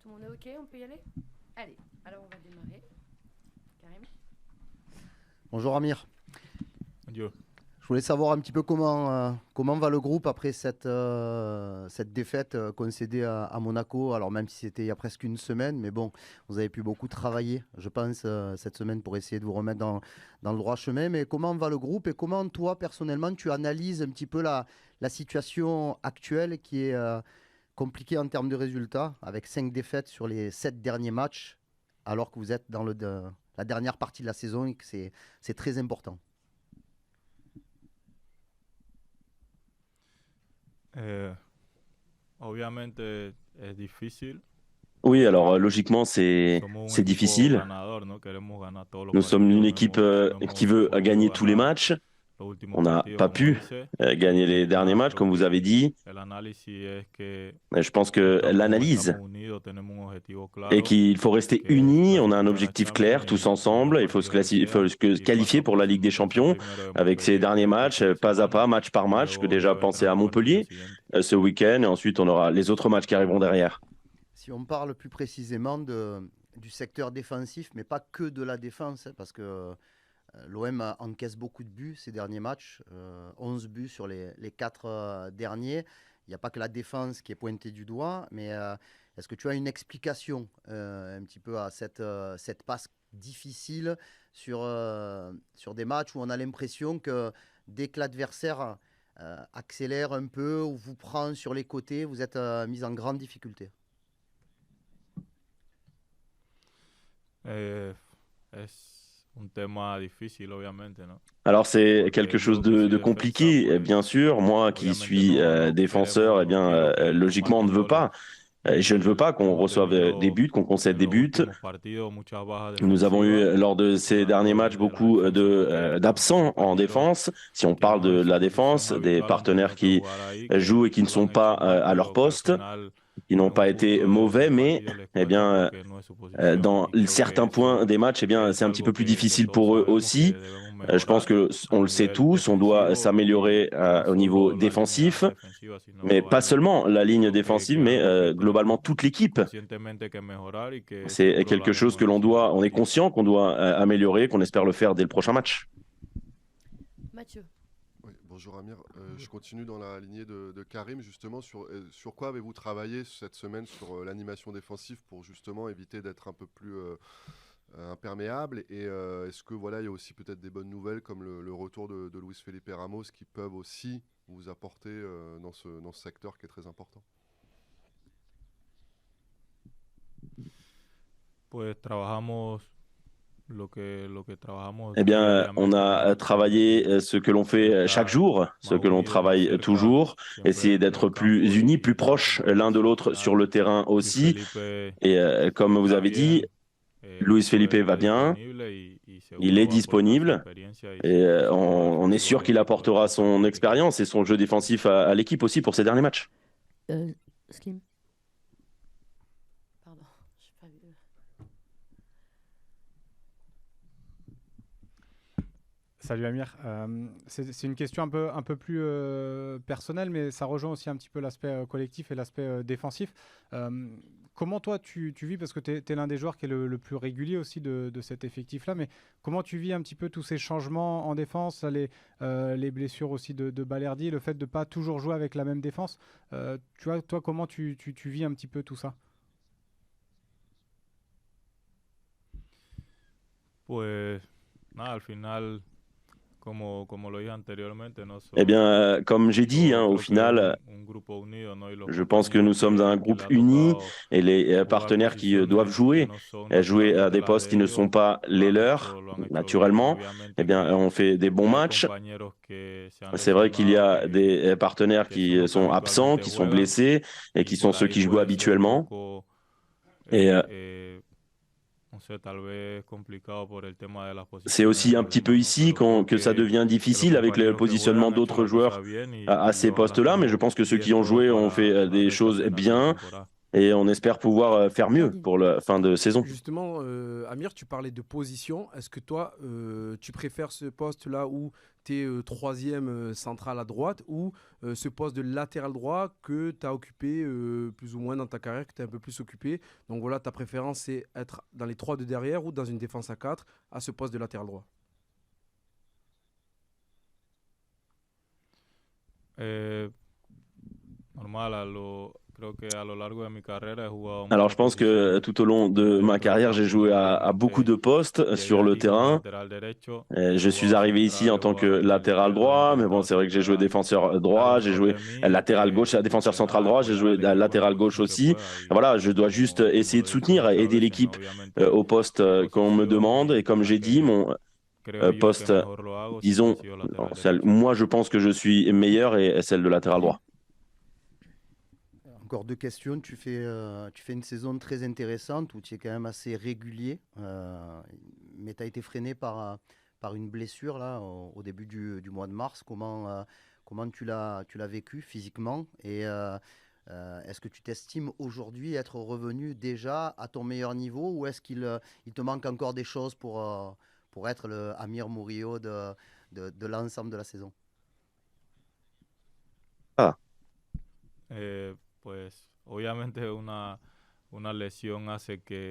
Tout le monde est OK, on peut y aller? Allez, alors on va démarrer. Karim? Bonjour Amir. Adieu. Je voulais savoir un petit peu comment va le groupe après cette défaite concédée à Monaco. Alors même si c'était il y a presque une semaine, mais bon, vous avez pu beaucoup travailler, je pense, cette semaine pour essayer de vous remettre dans le droit chemin. Mais comment va le groupe et comment toi, personnellement, tu analyses un petit peu la situation actuelle qui est compliquée en termes de résultats, avec 5 défaites sur les 7 derniers matchs, alors que vous êtes dans la dernière partie de la saison et que c'est très important. Obviamente es difícil. Oui, alors logiquement, c'est Somos un equipo difficile. ganador, ¿no? Queremos ganar todos los Nous sommes une partidos. équipe No qui hemos veut podido gagner tous les ganar matchs. los últimos On n'a partidos, pas como pu dice. gagner les derniers matchs, Creo comme vous que avez dit. el análisis es que Je pense que l'analyse estamos unidos, tenemos un objetivo claro, est qu'il faut rester que es unis. On a un clasificar a objectif Champions clair, tous y ensemble. los Il faut se partidos que quedan, y qualifier paso a pour la paso. Ligue des Entonces, Champions primero debemos avec ces derniers pedir matchs, este fin de pas à semana pas, match par y match. Je peux luego déjà después penser à vendrá el Montpellier siguiente. ce week-end et ensuite on aura les autres matchs qui arriveront derrière. Si on parle plus précisément du secteur défensif, mais pas que de la défense, hein, parce que l'OM encaisse beaucoup de buts ces derniers matchs, 11 buts sur les 4 derniers. Il n'y a pas que la défense qui est pointée du doigt, mais est-ce que tu as une explication un petit peu à cette passe difficile sur des matchs où on a l'impression que dès que l'adversaire accélère un peu ou vous prend sur les côtés, vous êtes mis en grande difficulté? Es un tema difícil, obviamente, ¿no? Alors c'est Porque quelque chose yo que soy de defensa, compliqué, pues bien sûr. Moi qui obviamente suis no défenseur, queremos, eh no bien, quiero que los logiquement, on ne veut marcadores. pas. Je ne veux pas qu'on Hemos reçoive des tenido buts, qu'on concède en des los buts. últimos partidos muchas bajas Nous avons eu, defensivas, lors de ces derniers hablando matchs, de la beaucoup defensa, porque d'absents en compañeros défense. Si on que parle no de es su la posición défense, des habitual han partenaires tenido que qui jugar ahí, jouent et qui ne que lo sont han pas hecho mal, à leur pero que al poste, final qui n'ont en pas un été punto mauvais, del mais partido les eh cuesta bien, porque no es su posición dans y creo certains que points eso des matchs, eh bien, es c'est un petit algo peu plus que difficile todos pour eux sabemos que aussi. debemos Je pense mejorar que a on le sait nivel tous, on doit defensivo y s'améliorer no au niveau solo la línea défensif, defensiva, mais sino pas algo, seulement la ligne creo défensive, que es mais algo que globalement tenemos toute l'équipe. conscientemente que mejorar y que C'est seguro lo quelque chose haremos que en los l'on doit, siguientes on est partidos. conscient qu'on doit améliorer, qu'on espère le faire dès le prochain match. Mathieu. Oui, bonjour Amir. Je continue dans la lignée de Karim, justement, sur quoi avez-vous travaillé cette semaine sur l'animation défensive pour justement éviter d'être un peu plus imperméable et est-ce que voilà, il y a aussi peut-être des bonnes nouvelles comme le retour de Luis Felipe Ramos qui peuvent aussi vous apporter dans ce secteur qui est très important? Pues trabajamos lo que trabajamos Eh bien, on diariamente en a el travaillé ce que l'on fait chaque jour, ce que l'on travaille toujours, essayer d'être plus unis, plus proches l'un de l'autre sur le terrain aussi. Et comme vous avez dit, Luis Felipe va bien, il est disponible et on est sûr qu'il apportera son expérience et son jeu défensif à l'équipe aussi pour ces derniers matchs. Slim. Pardon, j'ai pas vu. Salut Amir. C'est une question un peu plus personnelle, mais ça rejoint aussi un petit peu l'aspect collectif et l'aspect défensif. Comment toi tu vis, parce que tu es l'un des joueurs qui est le plus régulier aussi de cet effectif-là, mais comment tu vis un petit peu tous ces changements en défense, les blessures aussi de Balerdi, le fait de ne pas toujours jouer avec la même défense? Tu vois, toi, comment tu vis un petit peu tout ça? Pues nada, al final, como lo dije anteriormente, no Eh bien, comme j'ai dit, yo au creo que final, un grupo unido, ¿no? Y los je pense que nous compañeros sommes un que groupe le ha uni tocado et les jugar partenaires qui doivent posiciones que jouer, no son jouer à naturalmente des las postes de qui ne ellos, sont pas lo les han leurs, hecho bien, naturellement. obviamente Eh bien, que on fait des bons hay matchs. compañeros que se han C'est vrai qu'il y lesionado, a des partenaires que qui son los que sont absents, habitualmente qui sont juegan, blessés et y qui sont por ceux ahí qui jouent puede ser un habituellement. poco Et C'est aussi un petit peu ici que ça devient difficile avec le positionnement d'autres joueurs à ces postes-là, mais je pense que ceux qui ont joué ont fait des choses bien et on espère pouvoir faire mieux pour la fin de saison. Justement, Amir, tu parlais de position. Est-ce que toi, tu préfères ce poste-là où tu es troisième central à droite ou ce poste de latéral droit que tu as occupé plus ou moins dans ta carrière, que tu as un peu plus occupé? Donc voilà, ta préférence, c'est être dans les 3 de derrière ou dans une défense à 4 à ce poste de latéral droit? Alors je pense que tout au long de ma carrière, j'ai joué à beaucoup de postes sur le terrain. Je suis arrivé ici en tant que latéral droit, mais bon, c'est vrai que j'ai joué défenseur droit, j'ai joué latéral gauche, défenseur central droit, j'ai joué latéral gauche aussi. Voilà, je dois juste essayer de soutenir, aider l'équipe au poste qu'on me demande. Et comme j'ai dit, mon poste, disons, moi je pense que je suis meilleur et celle de latéral droit. Encore 2 questions. Tu fais une saison très intéressante où tu es quand même assez régulier, mais tu as été freiné par une blessure là, au début du mois de mars. Comment tu l'as vécu physiquement et est-ce que tu t'estimes aujourd'hui être revenu déjà à ton meilleur niveau ou est-ce qu'il te manque encore des choses pour être le Amir Murillo de l'ensemble de la saison?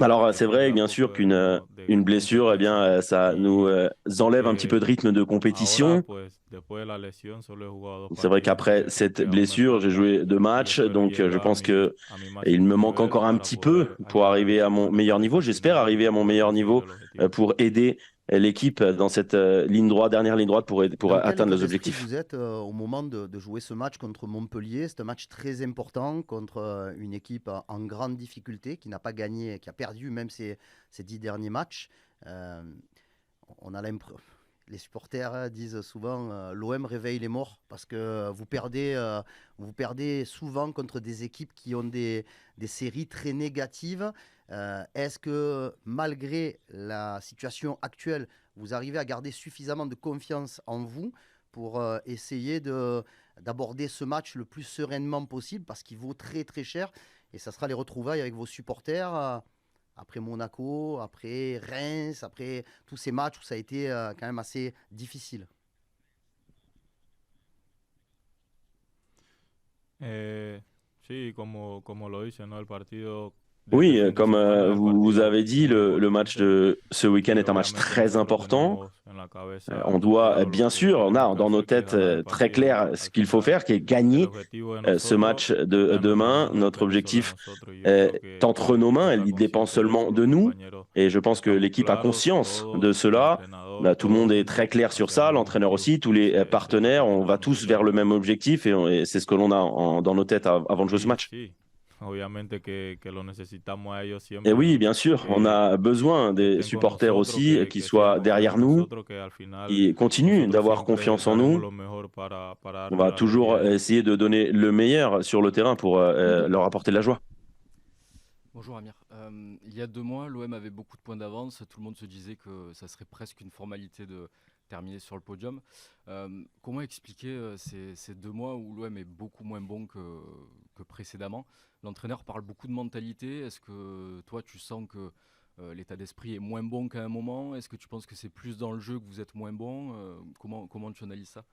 Alors c'est vrai, bien sûr qu'une blessure, eh bien, ça nous enlève un petit peu de rythme de compétition. C'est vrai qu'après cette blessure, j'ai joué 2 matchs, donc je pense que il me manque encore un petit peu pour arriver à mon meilleur niveau. J'espère arriver à mon meilleur niveau pour aider l'équipe dans cette dernière ligne droite pour atteindre les objectifs. Vous êtes au moment de jouer ce match contre Montpellier. C'est un match très important contre une équipe en grande difficulté qui n'a pas gagné, qui a perdu même ses 10 derniers matchs. On a l'impression, les supporters disent souvent l'OM réveille les morts parce que vous perdez souvent contre des équipes qui ont des séries très négatives. Est-ce que malgré la situation actuelle, vous arrivez à garder suffisamment de confiance en vous pour essayer d'aborder ce match le plus sereinement possible parce qu'il vaut très très cher et ça sera les retrouvailles avec vos supporters après Monaco, après Reims, après tous ces matchs où ça a été quand même assez difficile? Oui, comme vous avez dit, le match de ce week-end est un match très important. On doit, bien sûr, on a dans nos têtes très clair ce qu'il faut faire, qui est gagner ce match de demain. Notre objectif est entre nos mains, il dépend seulement de nous. Et je pense que l'équipe a conscience de cela. Tout le monde est très clair sur ça, l'entraîneur aussi, tous les partenaires, on va tous vers le même objectif et c'est ce que l'on a dans nos têtes avant de jouer ce match. Et oui, bien sûr, on a besoin des supporters aussi qui soient derrière nous, qui continuent d'avoir confiance en nous. On va toujours essayer de donner le meilleur sur le terrain pour leur apporter de la joie. Bonjour Amir. Il y a 2 mois, l'OM avait beaucoup de points d'avance. Tout le monde se disait que ça serait presque une formalité de terminer sur le podium. Comment expliquer ces 2 mois où l'OM est beaucoup moins bon que précédemment? L'entraîneur parle beaucoup de mentalité. Est-ce que toi, tu sens que l'état d'esprit est moins bon qu'à un moment? Est-ce que tu penses que c'est plus dans le jeu que vous êtes moins bon? Comment tu analyses ça?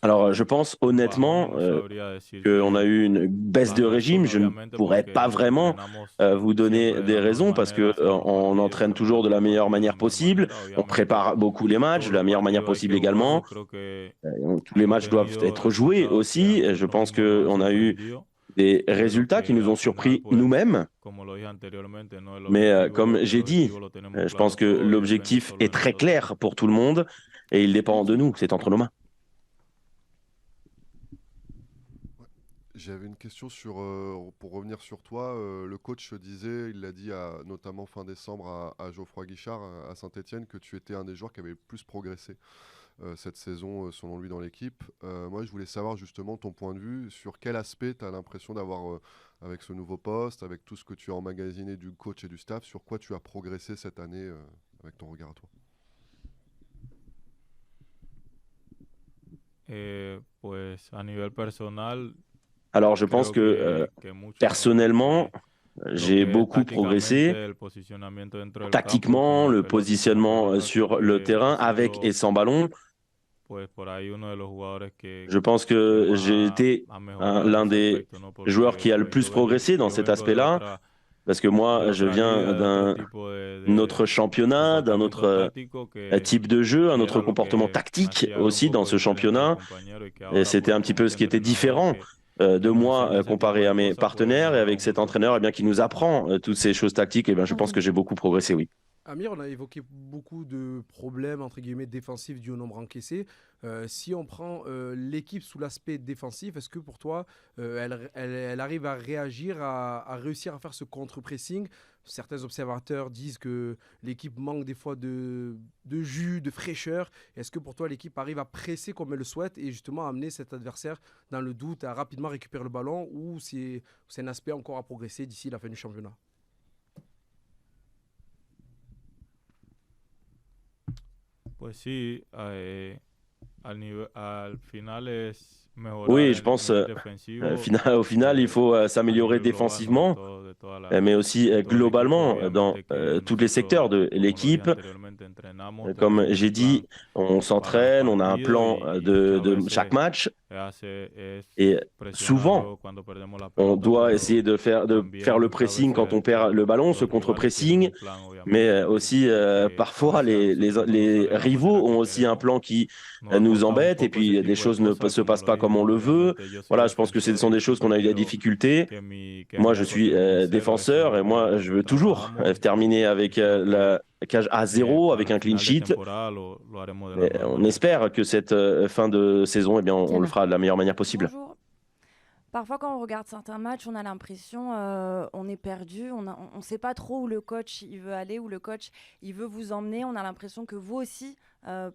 Alors, je pense honnêtement qu'on a eu une baisse de régime. Je ne pourrais pas vraiment vous donner des raisons parce qu'on entraîne toujours de la meilleure manière possible. On prépare beaucoup les matchs de la meilleure manière possible également. Tous les matchs doivent être joués aussi. Je pense qu'on a eu des résultats qui nous ont surpris nous-mêmes. Mais comme j'ai dit, je pense que l'objectif est très clair pour tout le monde et il dépend de nous, c'est entre nos mains. J'avais une question pour revenir sur toi. Le coach disait, il l'a dit notamment fin décembre à Geoffroy Guichard à Saint-Etienne, que tu étais un des joueurs qui avait le plus progressé cette saison, selon lui, dans l'équipe. Moi, je voulais savoir justement ton point de vue sur quel aspect tu as l'impression d'avoir, avec ce nouveau poste, avec tout ce que tu as emmagasiné du coach et du staff, sur quoi tu as progressé cette année avec ton regard à toi. Pues a nivel personal, Alors, je pense creo que que mucho personnellement, lo j'ai que es beaucoup progressé. tácticamente, el posicionamiento dentro del campo Tactiquement, con le respecto a mis positionnement compañeros, sur creo le que terrain, he avec et sido sans ballon. pues por ahí uno de los jugadores Je pense que que más j'ai été ha mejorado en l'un ese des aspecto, ¿no? joueurs qui Porque a le pues plus progressé dans cet aspect-là, parce que de moi, je otra viens liga, de otro d'un tipo autre championnat, d'un comportamiento autre táctico que type de jeu, un y autre era lo comportement que me tactique hacía ver un aussi dans poco ce diferente a mis championnat. compañeros y que Et ahora c'était pues un petit con peu ce qui este était entrenador différent que de nos moi enseña ese tipo comparé de à mes cosas, pues partenaires. Et avec mejoramos cet mucho. entraîneur qui nous apprend toutes ces choses tactiques, je pense que j'ai beaucoup progressé, oui. Amir, on a évoqué beaucoup de problèmes entre guillemets défensifs dus au nombre encaissé. Si on prend l'équipe sous l'aspect défensif, est-ce que pour toi, elle arrive à réagir, à réussir à faire ce contre-pressing? Certains observateurs disent que l'équipe manque des fois de jus, de fraîcheur. Est-ce que pour toi, l'équipe arrive à presser comme elle le souhaite et justement amener cet adversaire dans le doute à rapidement récupérer le ballon, ou c'est un aspect encore à progresser d'ici la fin du championnat? Pues sí, al final es mejorar Oui, je el pense nivel defensivo au final, il faut a s'améliorer nivel global, ¿no? défensivement, De toda mais aussi de todo el equipo. globalement dans Obviamente que tous les secteurs nosotros, de como lo dije l'équipe. anteriormente, entrenamos, Comme tenemos j'ai un plan dit, on para s'entraîne, on a un partido plan y de muchas chaque veces match es et souvent, presionarlo cuando perdemos la on pelota, doit pero essayer de faire también le muchas pressing quand on veces perd le ballon, ce los rivales tienen contre-pressing, un plan, mais obviamente, aussi que a parfois veces a nosotros no nos les sale de la rivaux manera ont que aussi un queremos. plan qui Nos ha nous costado un embête et poco ese puis des tipo de choses ne cosas, se como passent lo pas comme on dijimos. le veut. Obviamente yo soy Voilà, je pense que ce defensor sont y des choses qu'on a eu des siempre quiero difficultés. que mi Moi, je equipo suis termine en cero, eso es défenseur et moi, lo je que veux toujours trabajamos terminer y avec creo que la cage à 0 avec para un clean final de sheet. temporada lo haremos de la Et mejor on manera. espère que cette fin de saison, eh bien, on le fera de la meilleure manière possible. Bonjour. Parfois, quand on regarde certains matchs, on a l'impression on est perdu, on ne sait pas trop où le coach il veut aller, où le coach il veut vous emmener. On a l'impression que vous aussi,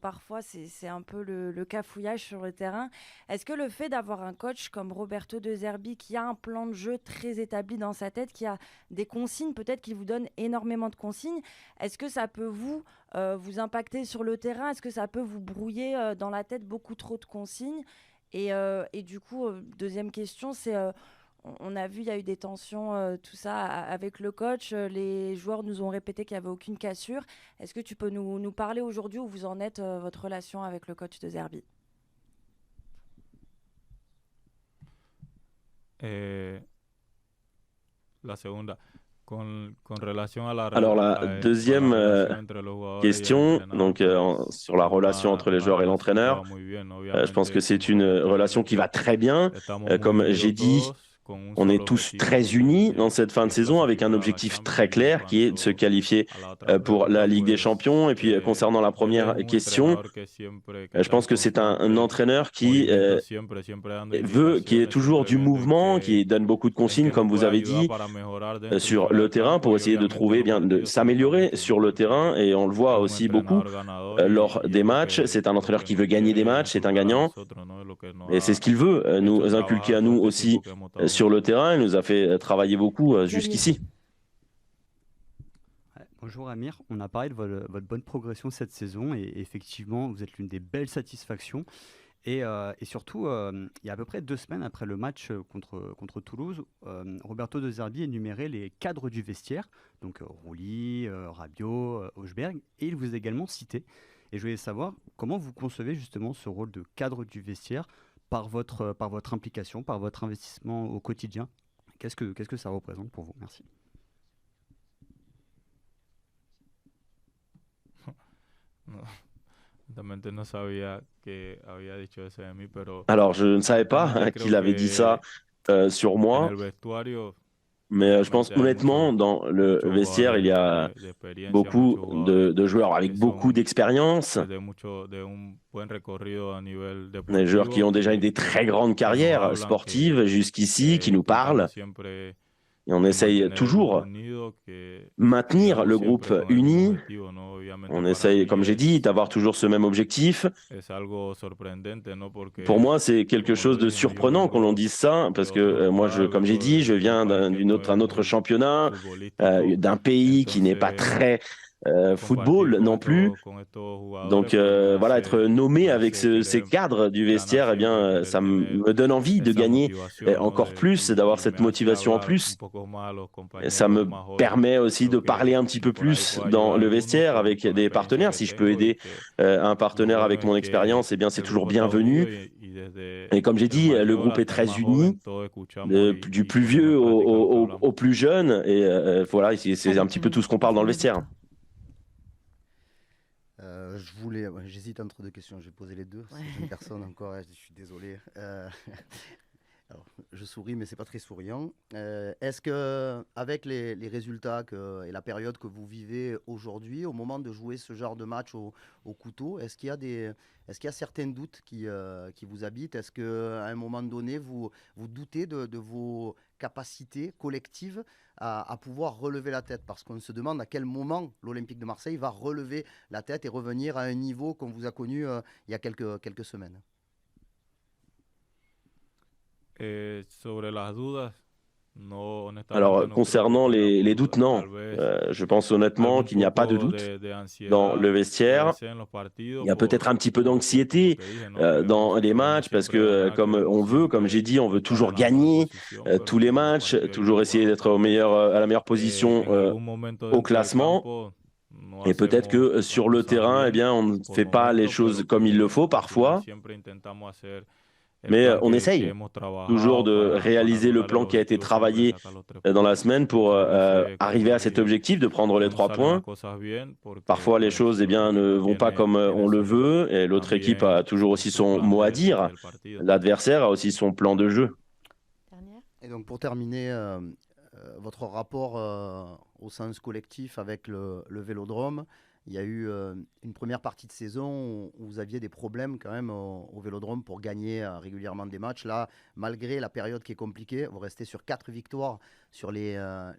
parfois, c'est un peu le cafouillage sur le terrain. Est-ce que le fait d'avoir un coach comme Roberto De Zerbi, qui a un plan de jeu très établi dans sa tête, qui a des consignes, peut-être qu'il vous donne énormément de consignes, est-ce que ça peut vous impacter sur le terrain? Est-ce que ça peut vous brouiller dans la tête beaucoup trop de consignes? Et du coup, deuxième question, c'est on a vu, il y a eu des tensions, tout ça, avec le coach. Les joueurs nous ont répété qu'il n'y avait aucune cassure. Est-ce que tu peux nous parler aujourd'hui où vous en êtes, votre relation avec le coach De Zerbi? La segunda. Con relation à la Alors la deuxième question, donc sur la relation entre les joueurs et l'entraîneur, je pense que c'est une relation qui va très bien. Comme j'ai dit, on est tous très unis dans cette fin de saison avec un objectif très clair qui est de se qualifier pour la Ligue des Champions. Et puis concernant la première question, je pense que c'est un entraîneur qui qui est toujours du mouvement, qui donne beaucoup de consignes, comme vous avez dit, sur le terrain pour essayer de trouver, de s'améliorer sur le terrain. Et on le voit aussi beaucoup lors des matchs. C'est un entraîneur qui veut gagner des matchs, c'est un gagnant. Et c'est ce qu'il veut nous inculquer à nous aussi sur le terrain. Il nous a fait travailler beaucoup jusqu'ici. Bonjour Amir, on a parlé de votre bonne progression cette saison et effectivement vous êtes l'une des belles satisfactions et surtout il y a à peu près 2 semaines après le match contre Toulouse, Roberto De Zerbi énumérait les cadres du vestiaire, donc Rouli, Rabiot, Hochberg, et il vous a également cité. Et je voulais savoir comment vous concevez justement ce rôle de cadre du vestiaire par votre implication, par votre investissement au quotidien. Qu'est-ce que ça représente pour vous? Merci. Alors, je ne savais pas qu'il avait dit ça sur moi. Mais je pense honnêtement, dans le vestiaire, il y a beaucoup de joueurs avec beaucoup d'expérience, des joueurs qui ont déjà eu des très grandes carrières sportives jusqu'ici, qui nous parlent. Et on essaye toujours maintenir le groupe uni. On essaye, comme j'ai dit, d'avoir toujours ce même objectif. Pour moi, c'est quelque chose de surprenant qu'on l'on dise ça, parce que moi, comme j'ai dit, je viens d'un autre championnat, d'un pays qui n'est pas très football non plus. Donc voilà, être nommé avec ces cadres du vestiaire, eh bien, ça me donne envie de gagner encore plus, d'avoir cette motivation en plus. Et ça me permet aussi de parler un petit peu plus dans le vestiaire avec des partenaires. Si je peux aider un partenaire avec mon expérience, eh bien, c'est toujours bienvenu. Et comme j'ai dit, le groupe est très uni, du plus vieux au plus jeune. Et voilà, c'est un petit peu tout ce qu'on parle dans le vestiaire. J'hésite entre deux questions, je vais poser les deux. C'est une personne encore, je suis désolé. Alors, je souris, mais c'est pas très souriant. Est-ce que, avec les résultats et la période que vous vivez aujourd'hui, au moment de jouer ce genre de match au couteau, est-ce qu'il y a certains doutes qui vous habitent? Est-ce qu'à un moment donné, vous doutez de vos capacités collectives à pouvoir relever la tête? Parce qu'on se demande à quel moment l'Olympique de Marseille va relever la tête et revenir à un niveau qu'on vous a connu il y a quelques semaines. Alors, concernant les doutes, non. Je pense honnêtement qu'il n'y a pas de doute dans le vestiaire. Il y a peut-être un petit peu d'anxiété dans les matchs parce que, comme j'ai dit, on veut toujours gagner tous les matchs, toujours essayer d'être à la meilleure position au classement. Et peut-être que sur le terrain, eh bien, on ne fait pas les choses comme il le faut parfois. Mais on essaye toujours de réaliser le plan qui a été travaillé dans la semaine pour arriver à cet objectif de prendre les 3 points. Parfois, les choses ne vont pas comme on le veut et l'autre équipe a toujours aussi son mot à dire. L'adversaire a aussi son plan de jeu. Et donc pour terminer, votre rapport au sens collectif avec le Vélodrome. Il y a eu une première partie de saison où vous aviez des problèmes quand même au Vélodrome pour gagner régulièrement des matchs. Là, malgré la période qui est compliquée, vous restez sur 4 victoires sur les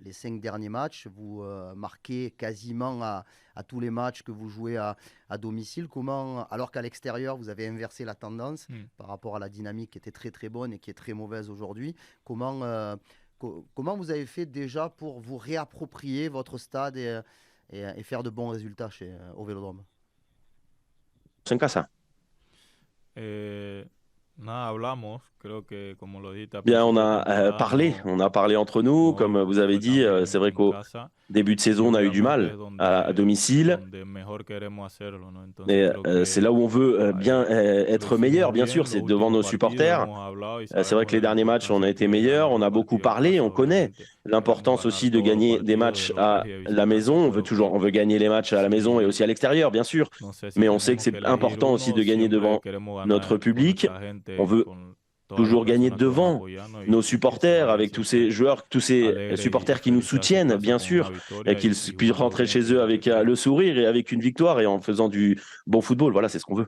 5 derniers matchs. Vous marquez quasiment à tous les matchs que vous jouez à domicile. Comment, alors qu'à l'extérieur, vous avez inversé la tendance par rapport à la dynamique qui était très très bonne et qui est très mauvaise aujourd'hui, comment vous avez fait déjà pour vous réapproprier votre stade et faire de bons résultats au Vélodrome? C'est un ça. Bien, on a parlé entre nous, comme vous avez dit, c'est vrai qu'au début de saison, on a eu du mal à domicile. Et c'est là où on veut bien être meilleur, bien sûr, c'est devant nos supporters. C'est vrai que les derniers matchs, on a été meilleurs, on a beaucoup parlé, on connaît l'importance aussi de gagner des matchs à la maison. On veut gagner les matchs à la maison et aussi à l'extérieur, bien sûr. Mais on sait que c'est important aussi de gagner devant notre public. On veut toujours gagner devant nos supporters, avec tous ces joueurs, tous ces supporters qui nous soutiennent, bien sûr, et qu'ils puissent rentrer chez eux avec le sourire et avec une victoire et en faisant du bon football. Voilà, c'est ce qu'on veut.